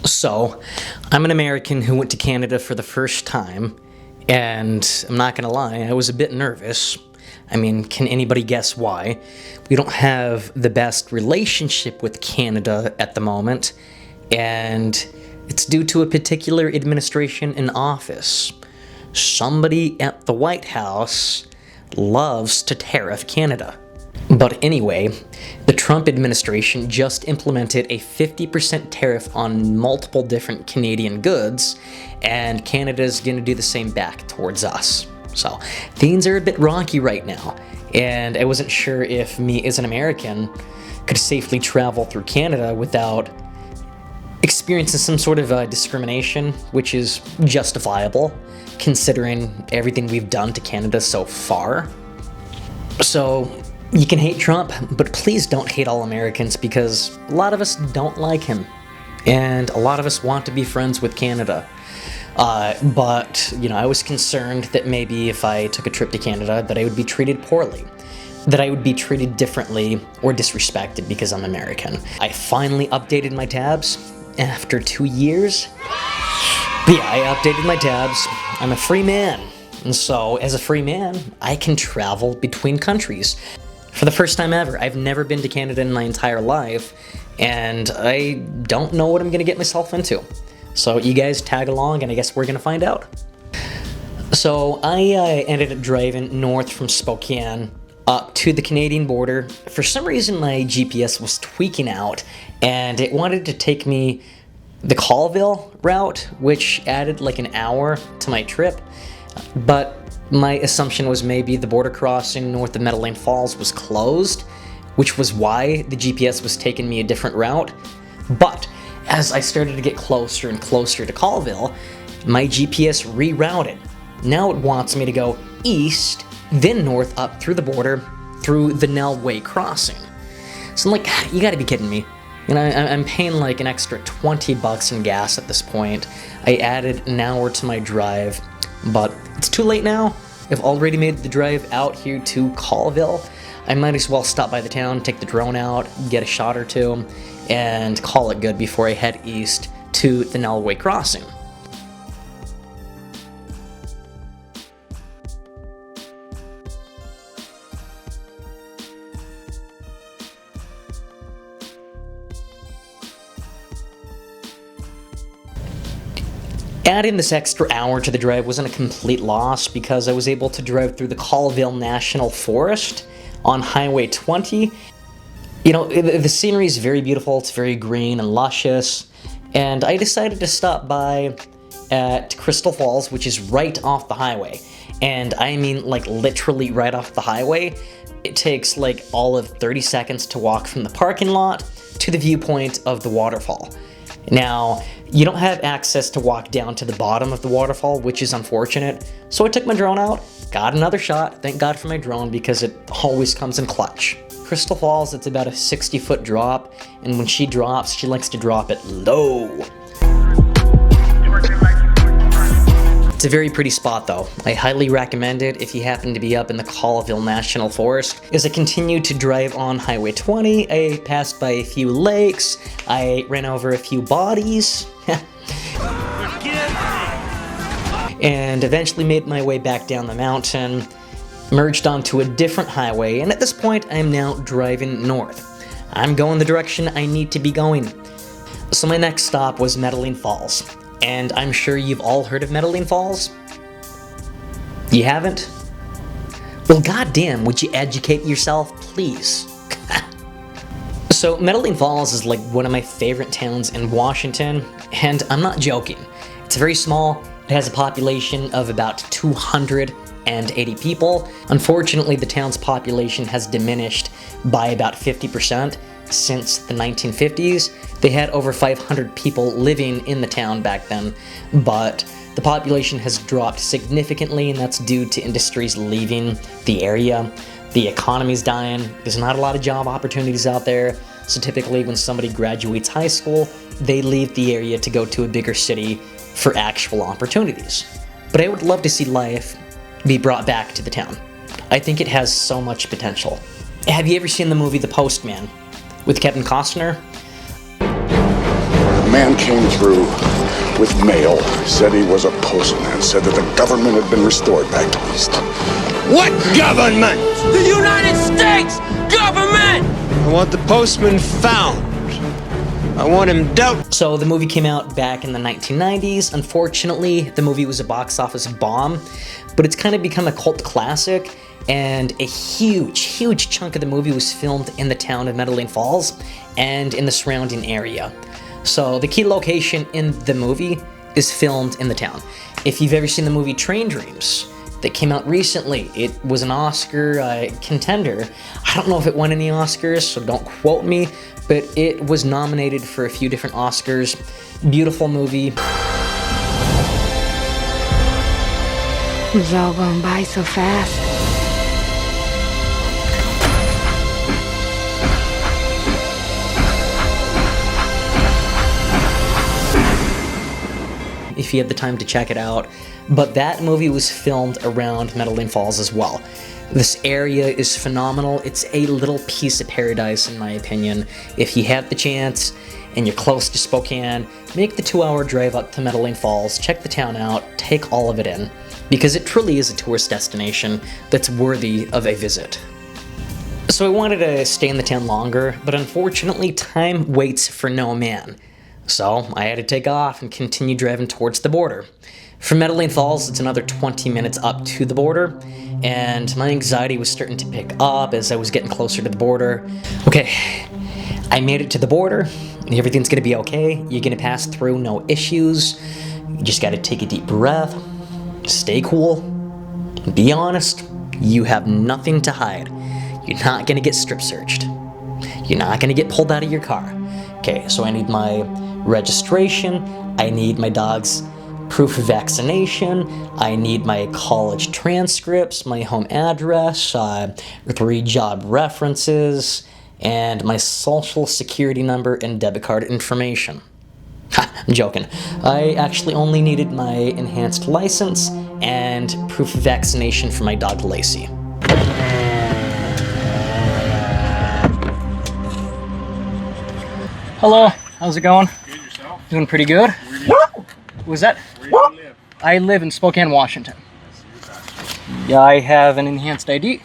So, I'm an American who went to Canada for the first time, and I'm not gonna lie, I was a bit nervous. I mean, can anybody guess why? We don't have the best relationship with Canada at the moment, and it's due to a particular administration in office. Somebody at the White House loves to tariff Canada. But anyway, the Trump administration just implemented a 50% tariff on multiple different Canadian goods, and Canada's gonna do the same back towards us. So things are a bit rocky right now, and I wasn't sure if me as an American could safely travel through Canada without experiencing some sort of discrimination, which is justifiable considering everything we've done to Canada so far. So you can hate Trump, but please don't hate all Americans, because a lot of us don't like him, and a lot of us want to be friends with Canada. But, I was concerned that maybe if I took a trip to Canada that I would be treated poorly, that I would be treated differently or disrespected because I'm American. I finally updated my tabs after 2 years. But yeah, I updated my tabs. I'm a free man, and so as a free man, I can travel between countries. For the first time ever. I've never been to Canada in my entire life, and I don't know what I'm gonna get myself into. So you guys tag along, and I guess we're gonna find out. So I ended up driving north from Spokane up to the Canadian border. For some reason, my GPS was tweaking out, and it wanted to take me the Colville route, which added like an hour to my trip, but my assumption was maybe the border crossing north of Metaline Falls was closed, which was why the GPS was taking me a different route. But as I started to get closer and closer to Colville, my GPS rerouted. Now it wants me to go east, then north up through the border, through the Nellway crossing. So I'm like, you gotta be kidding me. I'm paying like an extra $20 in gas at this point. I added an hour to my drive, but it's too late now. I've already made the drive out here to Colville. I might as well stop by the town, take the drone out, get a shot or two, and call it good before I head east to the Nellway crossing. Adding this extra hour to the drive wasn't a complete loss, because I was able to drive through the Colville National Forest on Highway 20. The scenery is very beautiful, it's very green and luscious, and I decided to stop by at Crystal Falls, which is right off the highway. And I mean, like, literally right off the highway. It takes like all of 30 seconds to walk from the parking lot to the viewpoint of the waterfall. Now, you don't have access to walk down to the bottom of the waterfall, which is unfortunate, so I took my drone out, got another shot. Thank God for my drone, because it always comes in clutch. Crystal Falls, it's about a 60-foot drop, and when she drops, she likes to drop it low. It's a very pretty spot though. I highly recommend it if you happen to be up in the Colville National Forest. As I continued to drive on Highway 20, I passed by a few lakes, I ran over a few bodies, and eventually made my way back down the mountain, merged onto a different highway, and at this point I am now driving north. I'm going the direction I need to be going. So my next stop was Metaline Falls. And I'm sure you've all heard of Metaline Falls? You haven't? Well, goddamn, would you educate yourself, please? So, Metaline Falls is like one of my favorite towns in Washington, and I'm not joking. It's very small, it has a population of about 280 people. Unfortunately, the town's population has diminished by about 50%. Since the 1950s. They had over 500 people living in the town back then, but the population has dropped significantly, and that's due to industries leaving the area. The economy's dying, there's not a lot of job opportunities out there, so typically when somebody graduates high school, they leave the area to go to a bigger city for actual opportunities. But I would love to see life be brought back to the town. I think it has so much potential. Have you ever seen the movie The Postman with Kevin Costner? man came through with mail, said he was a postman, said that the government had been restored back east. What government? The United States government! I want the postman found. I want him dealt. So the movie came out back in the 1990s. Unfortunately, the movie was a box office bomb, but it's kind of become a cult classic, and a huge chunk of the movie was filmed in the town of Metaline Falls and in the surrounding area. So the key location in the movie is filmed in the town. If you've ever seen the movie Train Dreams, that came out recently, it was an Oscar contender. I don't know if it won any Oscars, so don't quote me, but it was nominated for a few different Oscars. Beautiful movie. It was all going by so fast. If you have the time to check it out. But that movie was filmed around Metaline Falls as well. This area is phenomenal. It's a little piece of paradise in my opinion. If you have the chance and you're close to Spokane, make the 2-hour drive up to Metaline Falls, check the town out, take all of it in, because it truly is a tourist destination that's worthy of a visit. So I wanted to stay in the town longer, but unfortunately time waits for no man. So I had to take off and continue driving towards the border. From Metaline Falls, it's another 20 minutes up to the border, and my anxiety was starting to pick up as I was getting closer to the border. Okay, I made it to the border. Everything's gonna be okay. You're gonna pass through, no issues. You just gotta take a deep breath, stay cool, be honest. You have nothing to hide. You're not gonna get strip searched. You're not gonna get pulled out of your car. Okay, so I need my registration, I need my dog's proof of vaccination, I need my college transcripts, my home address, 3 job references, and my social security number and debit card information. Ha, I'm joking. I actually only needed my enhanced license and proof of vaccination for my dog Lacey. Hello, how's it going? Good, yourself? Doing pretty good. Where do you, Was that? where do you live? I live in Spokane, Washington. Yeah, I have an enhanced ID.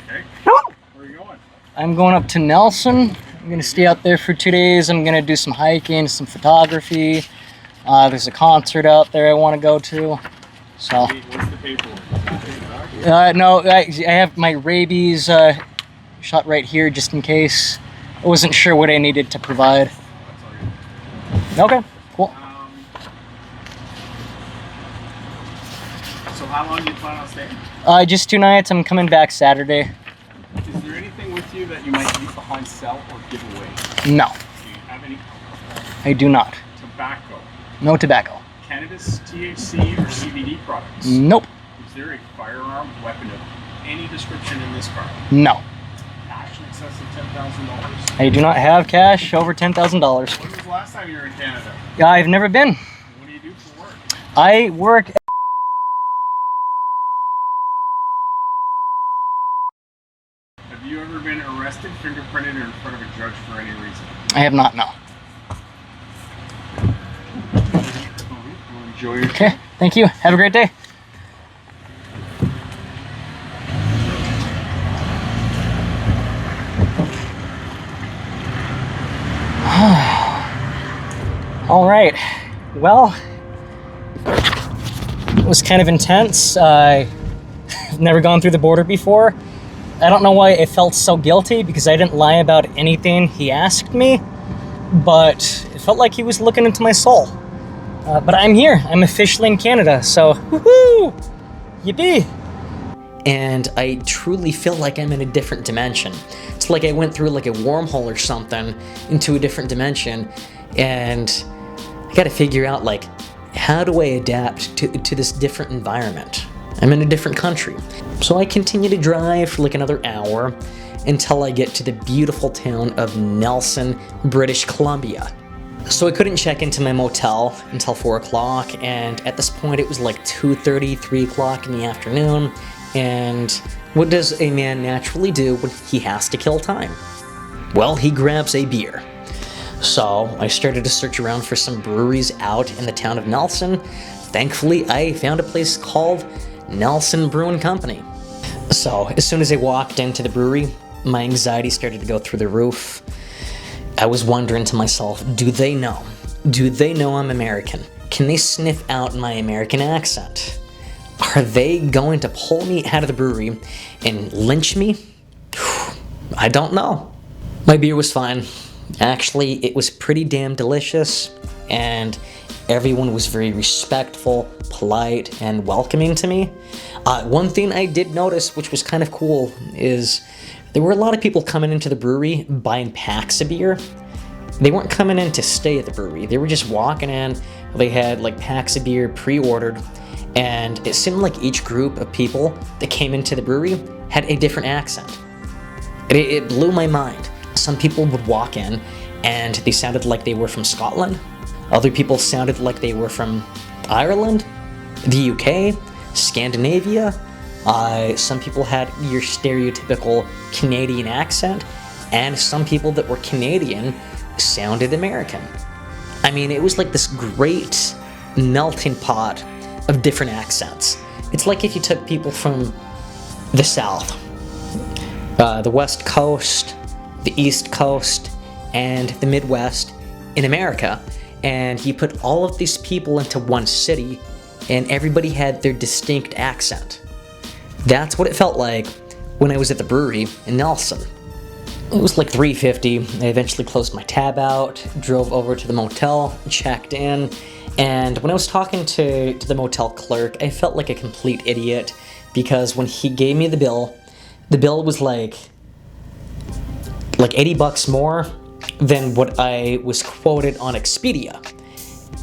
Okay. Where are you going? I'm going up to Nelson. I'm gonna stay out there for 2 days. I'm gonna do some hiking, some photography. There's a concert out there I want to go to. So. What's the paperwork? No, I have my rabies shot right here just in case. I wasn't sure what I needed to provide. Okay, cool. So how long do you plan on staying? Just 2 nights. I'm coming back Saturday. Is there anything with you that you might leave behind, sell, or give away? No, Do you have any alcohol? I do not. Tobacco? No tobacco. Cannabis, THC, or CBD products? Nope. Is there a firearm weapon of any description in this car? No. Cash in excess of $10,000? I do not have cash over $10,000. When was the last time you were in Canada? I've never been. What do you do for work? I work. Have you ever been arrested, fingerprinted, or in front of a judge for any reason? I have not, no. Well, enjoy your Okay, thank you. Have a great day. All right. Well, it was kind of intense. I've never gone through the border before. I don't know why I felt so guilty because I didn't lie about anything he asked me, but it felt like he was looking into my soul. But I'm here. I'm officially in Canada, so woohoo! Yippee! And I truly feel like I'm in a different dimension. It's like I went through like a wormhole or something into a different dimension, and I gotta figure out like, how do I adapt to this different environment? I'm in a different country. So I continue to drive for like another hour until I get to the beautiful town of Nelson, British Columbia. So I couldn't check into my motel until 4 o'clock, and at this point it was like 2:30, 3 o'clock in the afternoon, and what does a man naturally do when he has to kill time? Well, he grabs a beer. So I started to search around for some breweries out in the town of Nelson. Thankfully, I found a place called Nelson Brewing Company. So as soon as I walked into the brewery, my anxiety started to go through the roof. I was wondering to myself, do they know? Do they know I'm American? Can they sniff out my American accent? Are they going to pull me out of the brewery and lynch me? I don't know. My beer was fine. Actually, it was pretty damn delicious, and everyone was very respectful, polite, and welcoming to me. One thing I did notice, which was kind of cool, is there were a lot of people coming into the brewery buying packs of beer. They weren't coming in to stay at the brewery. They were just walking in. They had like packs of beer pre-ordered, and it seemed like each group of people that came into the brewery had a different accent. It blew my mind. Some people would walk in and they sounded like they were from Scotland. Other people sounded like they were from Ireland, the UK, Scandinavia. Some people had your stereotypical Canadian accent, and some people that were Canadian sounded American. I mean, it was like this great melting pot of different accents. It's like if you took people from the South, the West Coast, the East Coast, and the Midwest in America, and you put all of these people into one city, and everybody had their distinct accent. That's what it felt like when I was at the brewery in Nelson. It was like 3:50. I eventually closed my tab out, drove over to the motel, checked in, and when I was talking to the motel clerk, I felt like a complete idiot because when he gave me the bill was like $80 more than what I was quoted on Expedia.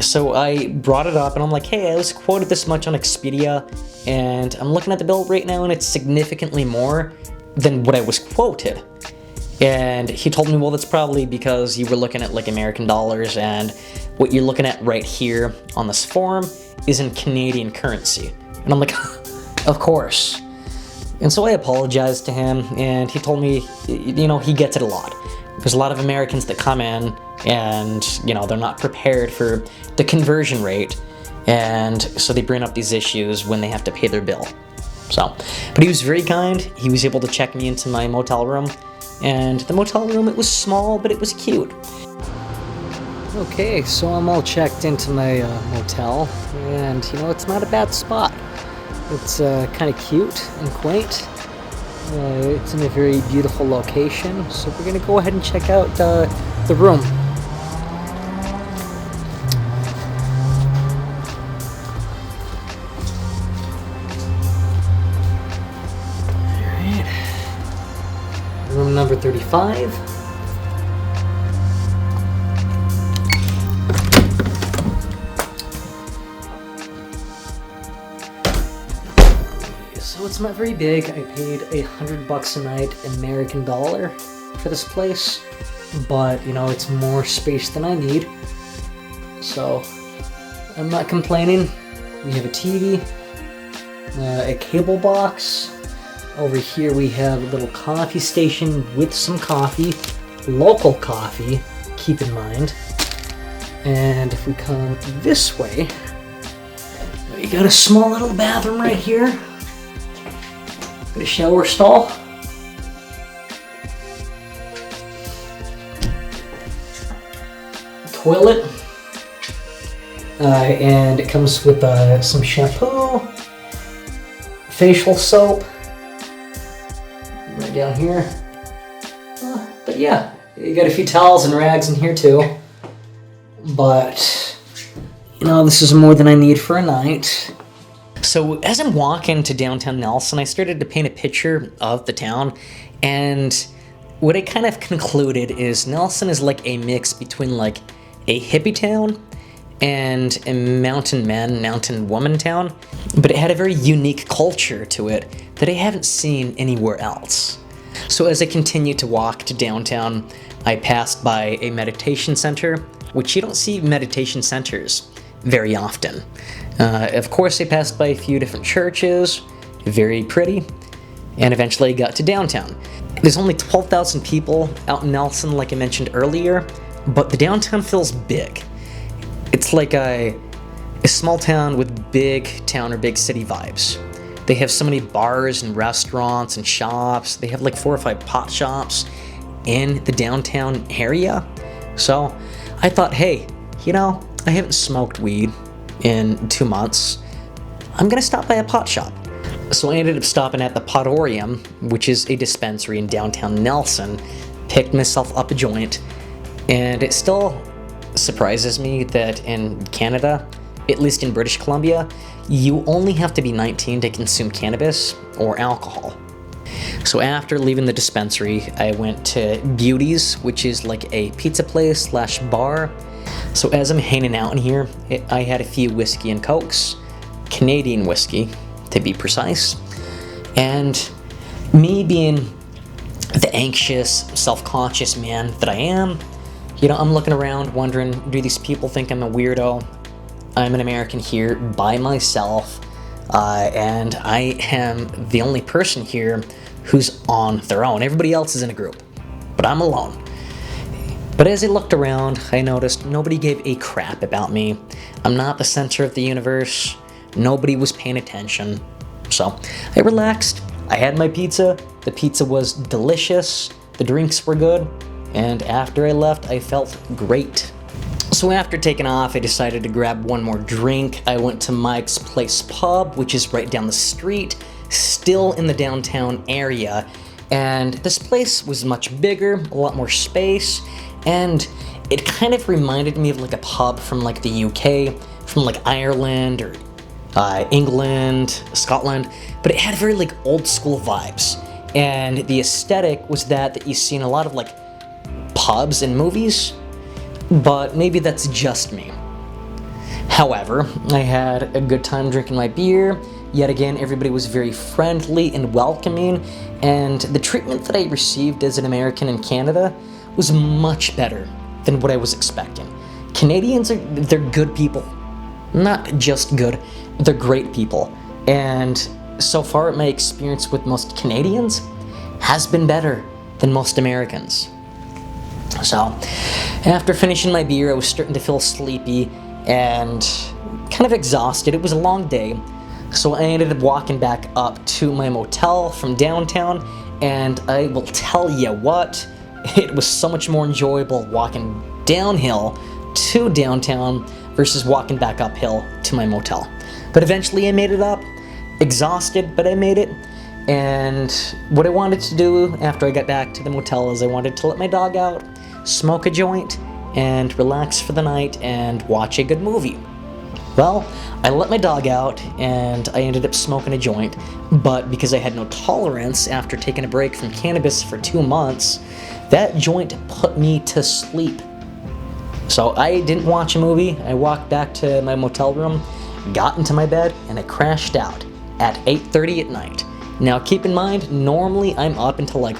So I brought it up and I'm like, hey, I was quoted this much on Expedia, and I'm looking at the bill right now and it's significantly more than what I was quoted. And he told me, well, that's probably because you were looking at like American dollars, and what you're looking at right here on this form is in Canadian currency. And I'm like, of course. And so I apologized to him, and he told me, he gets it a lot. There's a lot of Americans that come in and, they're not prepared for the conversion rate, and so they bring up these issues when they have to pay their bill. But he was very kind. He was able to check me into my motel room, and the motel room, it was small, but it was cute. Okay, so I'm all checked into my motel, and, it's not a bad spot. It's kind of cute and quaint. It's in a very beautiful location, so we're going to go ahead and check out the room. Alright. Room number 35. So it's not very big. I paid $100 a night American dollar for this place, but it's more space than I need, so I'm not complaining. We have a TV, a cable box. Over here we have a little coffee station with some coffee, local coffee, keep in mind. And if we come this way, we got a small little bathroom right here. A shower stall. Toilet. And it comes with some shampoo, facial soap, right down here. But yeah, you got a few towels and rags in here too. But, this is more than I need for a night. So as I'm walking to downtown Nelson, I started to paint a picture of the town, and what I kind of concluded is Nelson is like a mix between like a hippie town and a mountain woman town, but it had a very unique culture to it that I haven't seen anywhere else. So as I continued to walk to downtown, I passed by a meditation center, which you don't see meditation centers very often. Of course, I passed by a few different churches, very pretty, and eventually got to downtown. There's only 12,000 people out in Nelson, like I mentioned earlier, but the downtown feels big. It's like a small town with big town or big city vibes. They have so many bars and restaurants and shops. They have like 4 or 5 pot shops in the downtown area. So I thought, hey, I haven't smoked weed in 2 months. I'm gonna stop by a pot shop. So I ended up stopping at the Potorium, which is a dispensary in downtown Nelson, picked myself up a joint, and it still surprises me that in Canada, at least in British Columbia, you only have to be 19 to consume cannabis or alcohol. So after leaving the dispensary, I went to Beauty's, which is like a pizza place / bar. So as I'm hanging out in here, I had a few whiskey and cokes, Canadian whiskey to be precise, and me being the anxious, self-conscious man that I am, I'm looking around wondering, do these people think I'm a weirdo? I'm an American here by myself, and I am the only person here who's on their own. Everybody else is in a group, but I'm alone. But as I looked around, I noticed nobody gave a crap about me. I'm not the center of the universe. Nobody was paying attention. So I relaxed. I had my pizza. The pizza was delicious. The drinks were good. And after I left, I felt great. So after taking off, I decided to grab one more drink. I went to Mike's Place Pub, which is right down the street, still in the downtown area. And this place was much bigger, a lot more space, and it kind of reminded me of like a pub from like the UK, from like Ireland or England, Scotland, but it had very like old school vibes. And the aesthetic was that you see in a lot of like pubs and movies, but maybe that's just me. However, I had a good time drinking my beer. Yet again, everybody was very friendly and welcoming, and the treatment that I received as an American in Canada was much better than what I was expecting. Canadians they're good people. Not just good, they're great people. And so far, my experience with most Canadians has been better than most Americans. So, after finishing my beer, I was starting to feel sleepy and kind of exhausted. It was a long day, so I ended up walking back up to my motel from downtown, and I will tell you what, it was so much more enjoyable walking downhill to downtown versus walking back uphill to my motel. But eventually I made it up, exhausted, but I made it. And what I wanted to do after I got back to the motel is I wanted to let my dog out, smoke a joint, and relax for the night and watch a good movie. Well, I let my dog out and I ended up smoking a joint, but because I had no tolerance after taking a break from cannabis for 2 months, that joint put me to sleep. So I didn't watch a movie. I walked back to my motel room, got into my bed, and I crashed out at 8:30 at night. Now keep in mind, normally I'm up until like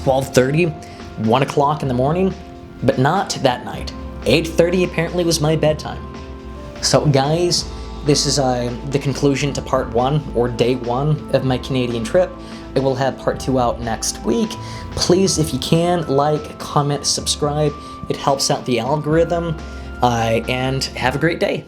12:30, 1 o'clock in the morning, but not that night. 8:30 apparently was my bedtime. So guys, this is the conclusion to part 1, or day 1 of my Canadian trip. I will have part 2 out next week. Please, if you can, like, comment, subscribe. It helps out the algorithm. And have a great day.